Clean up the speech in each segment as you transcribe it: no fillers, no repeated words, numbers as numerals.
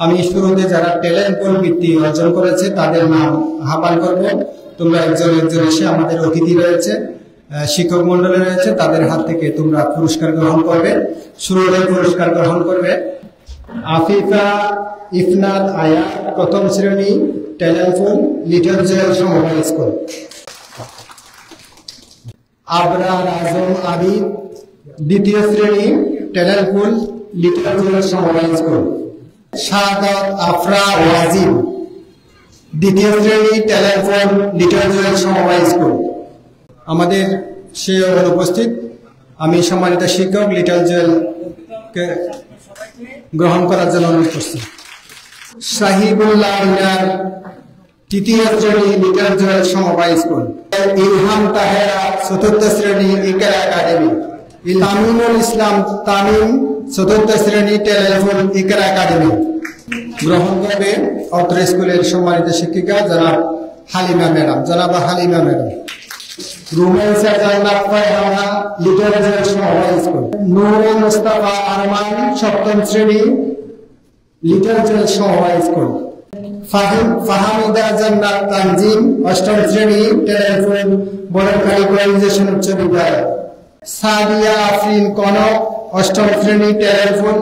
আমি শুরুতে যারা ট্যালেন্ট পুল বৃত্তি অর্জন করেছে তাদের নাম আহ্বান করব। তোমরা একজন একজন এসে আমাদের অতিথি রয়েছে, শিক্ষক মন্ডলী রয়েছে, তাদের হাত থেকে তোমরা পুরস্কার গ্রহণ করবে। শুরুতে পুরস্কার গ্রহণ করবে আফিফা ইফনাত আয়া, প্রথম শ্রেণী, ট্যালেন্ট পুল, লিটল জয়েল সমবায় স্কুল। আবরার আজম আবিদ, দ্বিতীয় শ্রেণী, ট্যালেন্ট পুল, লিটল জয়েল সমবায় স্কুল। শাহাদাত আফরা ওয়াজিব, দ্বিতীয় শ্রেণী, ট্যালেন্ট পুল, লিটল জয়েল সমবায় স্কুল। আমাদের সে অনুপস্থিত, আমি সম্মানিত শিক্ষক লিটল জয়েলকে গ্রহণ করার জন্য অনুরোধ করছি। সাহিবুল্লাহ মিনার, তৃতীয় শ্রেণী, লিটল জয়েল সমবায় স্কুল। ইলহাম তাহেরা, চতুর্থ শ্রেণী, ইকরা একাডেমি। তামিমুল ইসলাম তামিম, চতুর্থ শ্রেণী, ট্যালেন্ট পুল, ইকরা একাডেমি। গ্রহণ করবে অত্র স্কুলের সম্মানিত শিক্ষিকা জনাব হালিমা ম্যাডাম, জনাবা হালিমা ম্যাডাম। রুমেসা জান্নাত ফারহানা, লিটল জয়েল সমবায় স্কুল। নূরে মুস্তাফা আরমান, সপ্তম শ্রেণী, লিটল জয়েল সমবায় স্কুল। ফাহামিদা জান্নাত তানজিম, অষ্টম শ্রেণী, ট্যালেন্ট পুল, বড়খালী কোয়ালিফিকেশন উচ্চ বিদ্যালয়। সাদিয়া আফরিন কনক, অষ্টম শ্রেণী, ট্যালেন্ট পুল,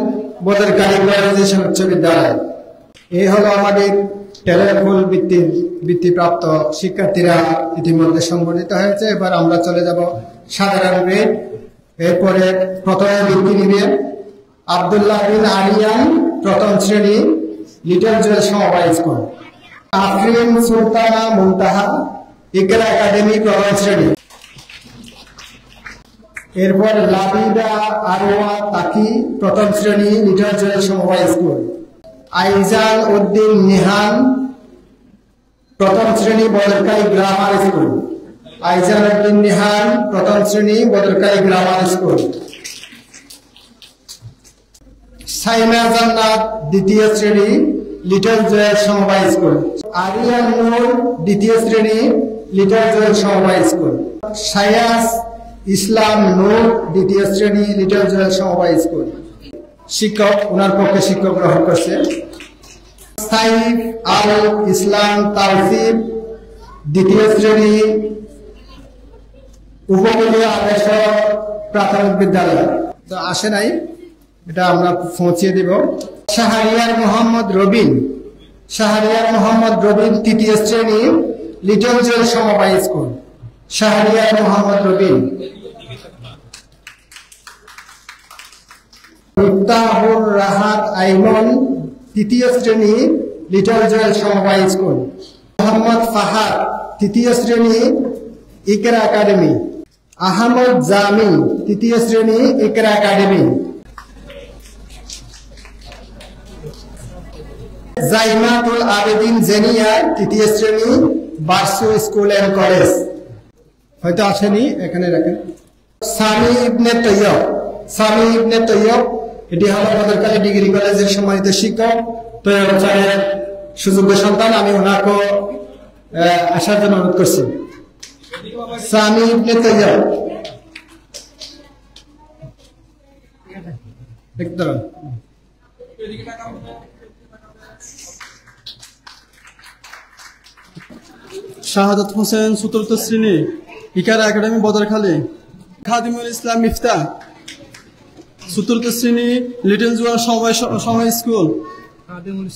বদরখালী কোয়ালিফিকেশন উচ্চ বিদ্যালয়। এই হলো আমাদের ট্যালেন্ট পুল বৃত্তিপ্রাপ্ত শিক্ষার্থীরা ইতিমধ্যে সংগঠিত হয়েছে। এবার আমরা চলে যাব সাধারণ গ্রেড। এরপরে প্রথমে বৃত্তি নিবে আব্দুল্লাহ বিন আরিয়ান, প্রথম শ্রেণী, লিটল জয়েল সমবায় স্কুল। আফরিন সুলতানা মুনতাহা, ইকরা একাডেমি, প্রথম শ্রেণী। এরপর লাবিদা আরওয়া তাকি, প্রথম শ্রেণী, লিটল জয়েল সমবায় স্কুল। আইজাল উদ্দিন নিহান, প্রথম শ্রেণী, বদরখালী গ্রামার স্কুল। আইজাল উদ্দিন নিহান, প্রথম শ্রেণী, বদরখালী গ্রামার স্কুল। সাইনা জান্নাত, দ্বিতীয় শ্রেণী, লিটল জয়েল সমবায় স্কুল। আরিয়ান নূর, দ্বিতীয় শ্রেণী, লিটল জয়েল সমবায় স্কুল। সায়াস ইসলাম নূর, দ্বিতীয় শ্রেণী, লিটল জয়েল সমবায় স্কুল। শিক্ষক ওনার পক্ষে শিক্ষক গ্রহণ করছে সাইফ আল ইসলাম তাওসিফ, দ্বিতীয় শ্রেণী, উপকূলীয় আদর্শ প্রাথমিক বিদ্যালয়। তো আসে নাই, এটা আমরা পৌঁছিয়ে দিব। শাহরিয়ার মোহাম্মদ রবিন, শাহরিয়ার মোহাম্মদ রবিন, তৃতীয় শ্রেণী, লিটল জয়েল সমবায় স্কুল। শাহরিয়ার মোহাম্মদ রবিন। ইফতাহুর রাহাত আইমন, তৃতীয় শ্রেণী, লিটল জয়েল সমবায় স্কুল। মোহাম্মদ ফাহাদ, তৃতীয় শ্রেণী, ইকরা একাডেমি। আহমদ জামি, তৃতীয় শ্রেণী, ইকরা একাডেমি। জাইমাতুল আবেদিন জেনিয়া, তৃতীয় শ্রেণী, বারসু স্কুল এন্ড কলেজ। হয়তো আসেনি, এখানে রাখেন। সামি ইবনে তৈয়ব, সামি ইবনে তৈয়ব, এটি হলো বদরখালী ডিগ্রি কলেজের সম্মানিত শিক্ষক, তৈয়ব স্যারের সুযোগ্য সন্তান। আমি ওনাকে আসার জন্য অনুরোধ করছি। সামি ইবনে তৈয়ব, একদম। শাহাদাত হোসেন, চতুর্থ শ্রেণী, ইকরা একাডেমি, বদরখালী। খাদিমুল ইসলাম মিফতা, চতুর্থ শ্রেণী, লিটল জয়েল সমবায় স্কুল। খাদিমুল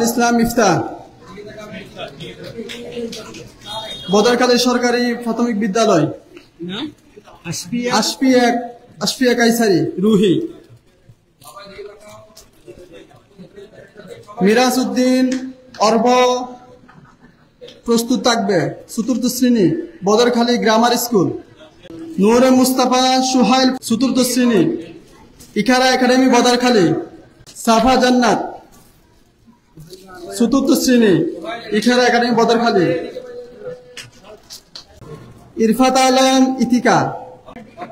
ইসলাম মিফতা, বদরখালী সরকারি প্রাথমিক বিদ্যালয়। আশফিয়া কাইসারি, রুহি। মিরাজ উদ্দিন অর্ব প্রস্তুত থাকবে, চতুর্থ শ্রেণী, বদরখালী গ্রামার স্কুল। নূরে মুস্তাফা সুহাইল, চতুর্থ শ্রেণী, ইকরা একাডেমি, বদরখালী। সাফা জান্নাত, চতুর্থ শ্রেণী, ইকরা একাডেমি, বদরখালী। ইরফাত আলম ইতিকা,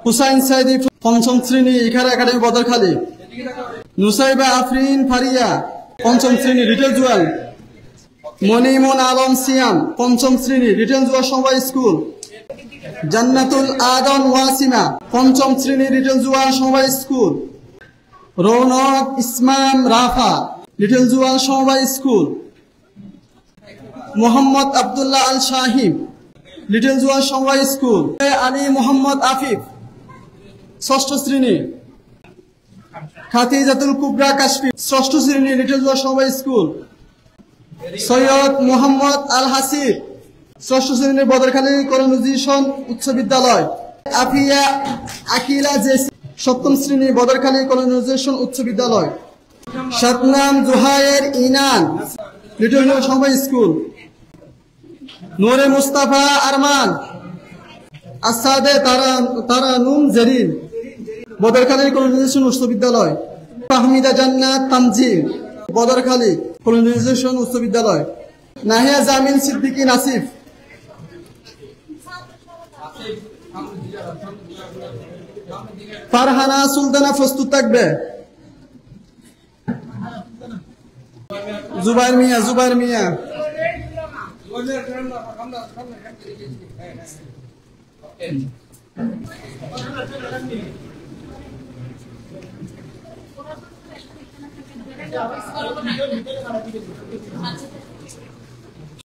হুসাইন সাইদি, পঞ্চম শ্রেণী, ইকরা একাডেমি, বদরখালী। নুসাইবা আফরিন ফারিয়া, পঞ্চম শ্রেণী, লিটল জয়েল। মনিমুন আলম সিয়াম, পঞ্চম শ্রেণী, লিটল জয়েল সমবায় স্কুল। জান্নাতুল আদন ওয়াসিমা, পঞ্চম শ্রেণী, লিটল জয়েল সমবায় স্কুল। রৌনক ইসমাম রাফা, লিটল জুয়াল সমবায় স্কুল। মোহাম্মদ আব্দুল্লাহ আল শাহিব, লিটল জুয়াল সমবায় স্কুল। আলী মোহাম্মদ আফিফ, ষষ্ঠ শ্রেণী। খাদিজাতুল কুবরা কাশফি, ষষ্ঠ শ্রেণী, লিটল জুয়াল সমবায় স্কুল। সৈয়দ মোহাম্মদ আল হাসিব, ষষ্ঠ শ্রেণী, বদরখালী কলোনাইজেশন উচ্চ বিদ্যালয়। আফিয়া আকিলা জেসি, সপ্তম শ্রেণী, বদরখালী কলোনাইজেশন উচ্চ বিদ্যালয়। শতনাম জুহায়ের ইনান, লিটল জুয়াল সমবায় স্কুল। নূরে মুস্তাফা আরমান, আসাদে তারানুম জেরিন, বদরখালী কলোনাইজেশন উচ্চ বিদ্যালয়। ফাহমিদা জান্নাত তামজিল, বদরখালী কলোনাইজেশন উচ্চ বিদ্যালয়। নাহিয়া জামিন সিদ্দিকী নাসিফ, ফারহানা সুলতানা প্রস্তুত থাকবে। জুবাইর মিয়া,